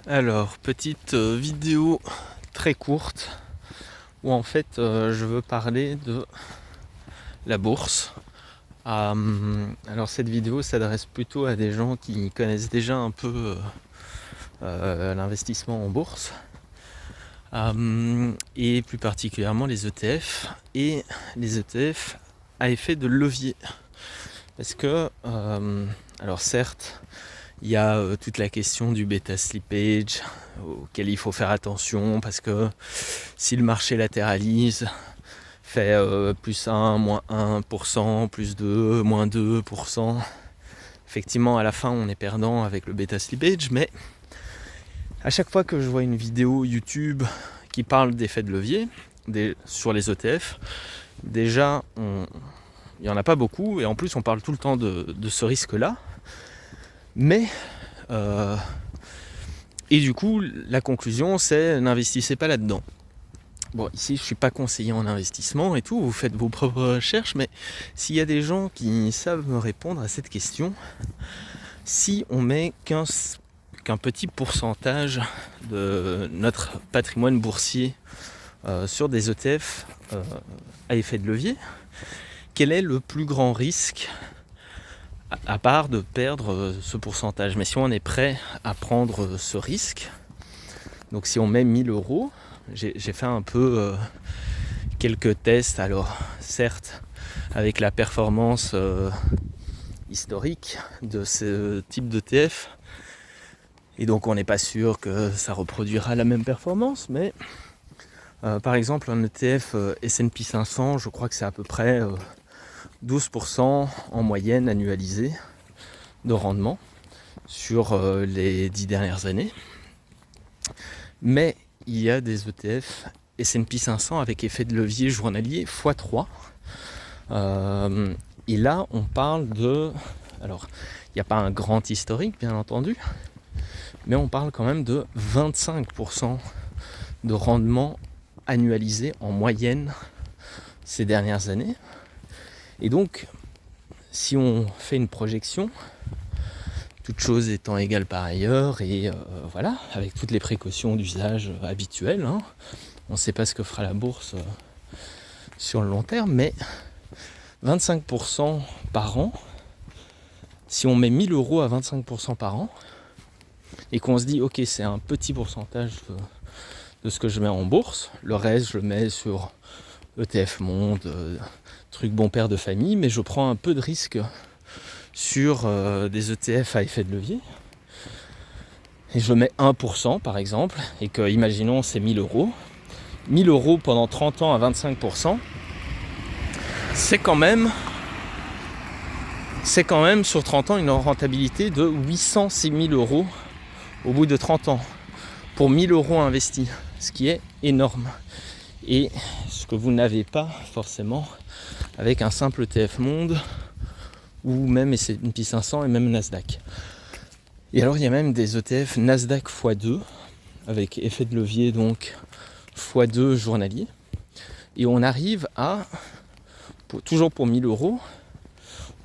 Alors, petite vidéo très courte où en fait je veux parler de la bourse. Alors cette vidéo s'adresse plutôt à des gens qui connaissent déjà un peu l'investissement en bourse et plus particulièrement les ETF et les ETF à effet de levier. Parce que, alors certes, il y a toute la question du bêta slippage auquel il faut faire attention parce que si le marché latéralise, fait plus 1, moins 1%, plus 2, moins 2%, effectivement à la fin on est perdant avec le bêta slippage, mais à chaque fois que je vois une vidéo YouTube qui parle d'effet de levier sur les ETF, déjà il n'y en a pas beaucoup et en plus on parle tout le temps de ce risque-là. Mais et du coup la conclusion c'est n'investissez pas là-dedans. Bon, ici je ne suis pas conseiller en investissement et tout, vous faites vos propres recherches, mais s'il y a des gens qui savent me répondre à cette question, si on met qu'un petit pourcentage de notre patrimoine boursier sur des ETF à effet de levier, quel est le plus grand risque à part de perdre ce pourcentage? Mais si on est prêt à prendre ce risque, donc si on met 1000 euros, j'ai fait un peu quelques tests, alors certes avec la performance historique de ce type d'ETF, et donc on n'est pas sûr que ça reproduira la même performance, mais par exemple un ETF S&P 500, je crois que c'est à peu près 12% en moyenne annualisée de rendement sur les 10 dernières années. Mais il y a des ETF S&P 500 avec effet de levier journalier x3. Et là, on parle de... Alors, il n'y a pas un grand historique, bien entendu, mais on parle quand même de 25% de rendement annualisé en moyenne ces dernières années. Et donc, si on fait une projection, toutes choses étant égales par ailleurs, et voilà, avec toutes les précautions d'usage habituelles, hein, on ne sait pas ce que fera la bourse sur le long terme, mais 25% par an, si on met 1000 euros à 25% par an, et qu'on se dit, ok, c'est un petit pourcentage de ce que je mets en bourse, le reste je le mets sur ETF Monde, truc bon père de famille, mais je prends un peu de risque sur des ETF à effet de levier, et je mets 1% par exemple, et que, imaginons, c'est 1000 euros. 1000 euros pendant 30 ans à 25%, c'est quand même sur 30 ans une rentabilité de 806 000 euros au bout de 30 ans pour 1000 euros investis, ce qui est énorme. Et ce que vous n'avez pas forcément avec un simple ETF Monde ou même S&P 500 et même Nasdaq. Et alors il y a même des ETF Nasdaq x2 avec effet de levier donc x2 journalier. Et on arrive à, toujours pour 1000 euros,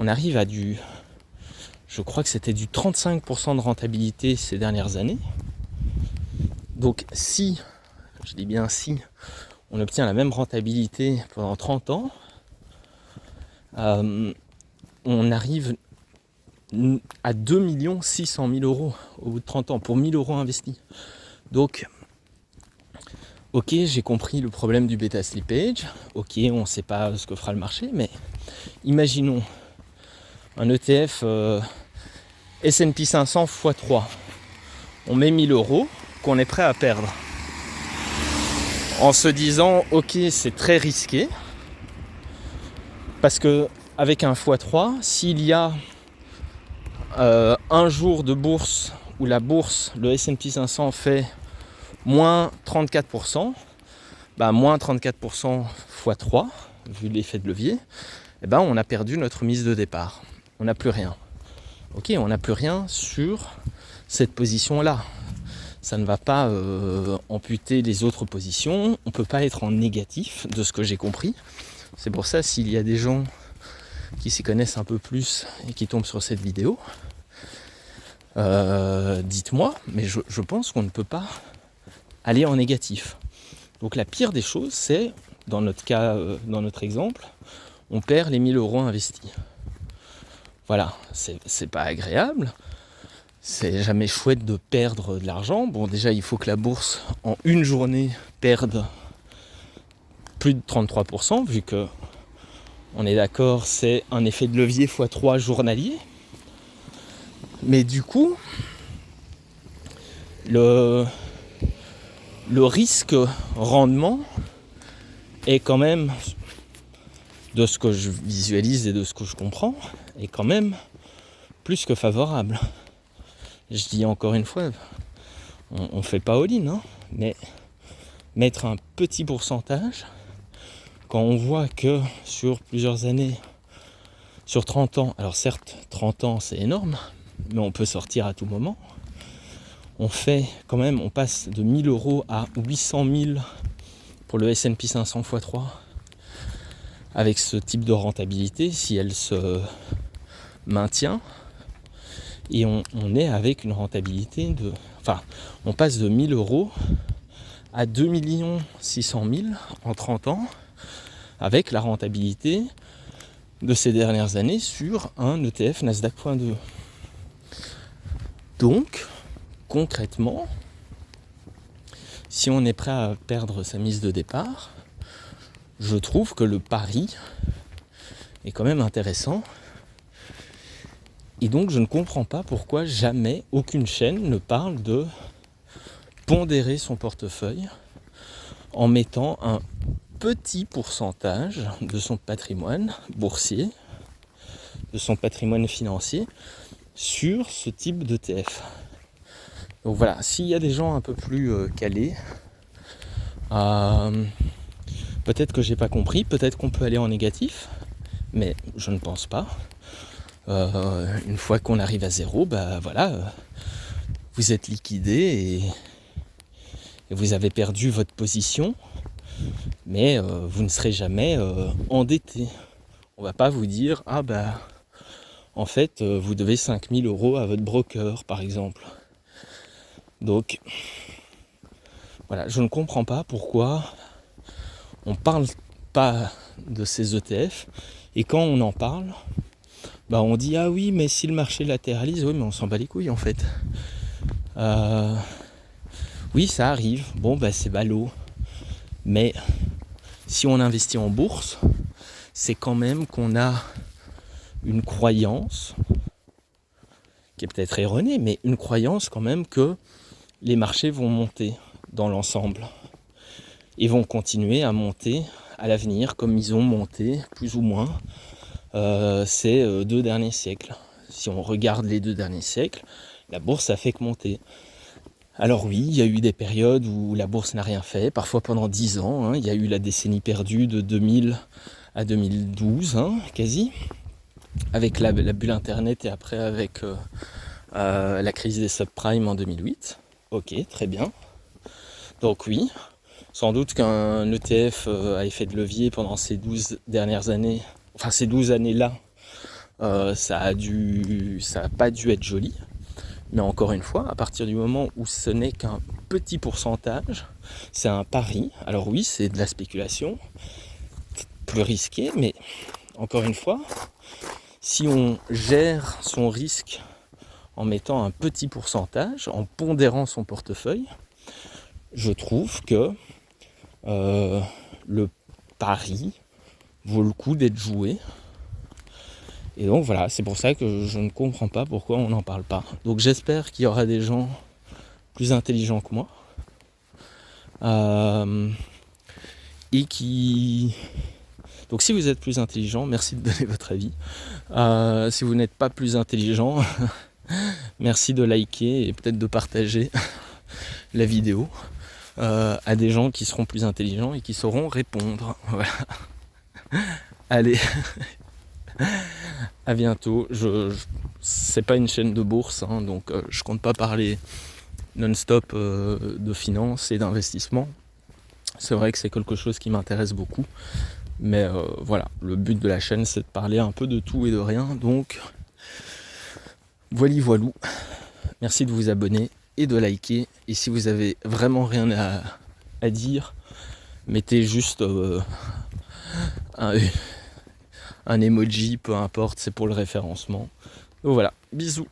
on arrive à je crois que c'était du 35% de rentabilité ces dernières années. Donc si, je dis bien si, on obtient la même rentabilité pendant 30 ans, on arrive à 2 600 000 euros au bout de 30 ans pour 1000 euros investis. Donc, ok, j'ai compris le problème du bêta slippage, ok, on ne sait pas ce que fera le marché, mais imaginons un ETF S&P 500 x3. On met 1000 euros qu'on est prêt à perdre. En se disant, ok, c'est très risqué, parce que avec un x3, s'il y a un jour de bourse où la bourse, le S&P 500 fait moins 34%, moins 34% x 3, vu l'effet de levier, on a perdu notre mise de départ. On n'a plus rien. Ok, on n'a plus rien sur cette position-là. Ça ne va pas amputer les autres positions. On ne peut pas être en négatif, de ce que j'ai compris. C'est pour ça, s'il y a des gens qui s'y connaissent un peu plus et qui tombent sur cette vidéo, dites-moi, mais je pense qu'on ne peut pas aller en négatif. Donc la pire des choses, c'est, dans notre cas, dans notre exemple, on perd les 1 000 € investis. Voilà, c'est pas agréable, c'est jamais chouette de perdre de l'argent. Bon, déjà, il faut que la bourse, en une journée, perde plus de 33%, vu que, on est d'accord, c'est un effet de levier x3 journalier. Mais du coup, le risque rendement est quand même, de ce que je visualise et de ce que je comprends, est quand même plus que favorable. Je dis encore une fois, on fait pas all-in, hein, mais mettre un petit pourcentage, quand on voit que sur plusieurs années, sur 30 ans, alors certes 30 ans c'est énorme, mais on peut sortir à tout moment, on fait quand même, on passe de 1 000 € à 800 000 pour le S&P 500 x3, avec ce type de rentabilité, si elle se maintient, et on est avec une rentabilité de... Enfin, on passe de 1 000 € à 2 600 000 en 30 ans, avec la rentabilité de ces dernières années sur un ETF Nasdaq.2. Donc, concrètement, si on est prêt à perdre sa mise de départ, je trouve que le pari est quand même intéressant. Et donc je ne comprends pas pourquoi jamais aucune chaîne ne parle de pondérer son portefeuille en mettant un petit pourcentage de son patrimoine boursier, de son patrimoine financier, sur ce type d'ETF. Donc voilà, s'il y a des gens un peu plus calés, peut-être que j'ai pas compris, peut-être qu'on peut aller en négatif, mais je ne pense pas. Une fois qu'on arrive à zéro, bah voilà, vous êtes liquidé et vous avez perdu votre position, mais vous ne serez jamais endetté. On va pas vous dire, ah bah en fait vous devez 5 000 € à votre broker par exemple. Donc voilà, je ne comprends pas pourquoi on parle pas de ces ETF, et quand on en parle, bah on dit ah oui mais si le marché latéralise, oui mais on s'en bat les couilles en fait. Oui ça arrive, bon bah c'est ballot, mais si on investit en bourse, c'est quand même qu'on a une croyance, qui est peut-être erronée, mais une croyance quand même que les marchés vont monter dans l'ensemble, et vont continuer à monter à l'avenir comme ils ont monté plus ou moins ces 2 derniers siècles. Si on regarde les 2 derniers siècles, la bourse a fait que monter. Alors oui, il y a eu des périodes où la bourse n'a rien fait, parfois pendant 10 ans, hein. Il y a eu la décennie perdue de 2000 à 2012, hein, quasi, avec la bulle internet, et après avec la crise des subprimes en 2008. Ok, très bien. Donc oui, sans doute qu'un ETF à effet de levier pendant ces 12 dernières années, enfin ces 12 années-là, ça n'a pas dû être joli. Mais encore une fois, à partir du moment où ce n'est qu'un petit pourcentage, c'est un pari. Alors oui, c'est de la spéculation, plus risqué, mais encore une fois, si on gère son risque en mettant un petit pourcentage, en pondérant son portefeuille, je trouve que le pari vaut le coup d'être joué. Et donc voilà, c'est pour ça que je ne comprends pas pourquoi on n'en parle pas. Donc j'espère qu'il y aura des gens plus intelligents que moi. Et qui... Donc si vous êtes plus intelligent, merci de donner votre avis. Si vous n'êtes pas plus intelligent, merci de liker et peut-être de partager la vidéo à des gens qui seront plus intelligents et qui sauront répondre. Voilà. Allez, à bientôt. C'est pas une chaîne de bourse, hein, donc je compte pas parler non-stop de finance et d'investissement. C'est vrai que c'est quelque chose qui m'intéresse beaucoup, mais voilà, le but de la chaîne c'est de parler un peu de tout et de rien, donc voilou. Merci de vous abonner et de liker. Et si vous avez vraiment rien à dire, mettez juste un emoji, peu importe, c'est pour le référencement. Donc voilà, bisous.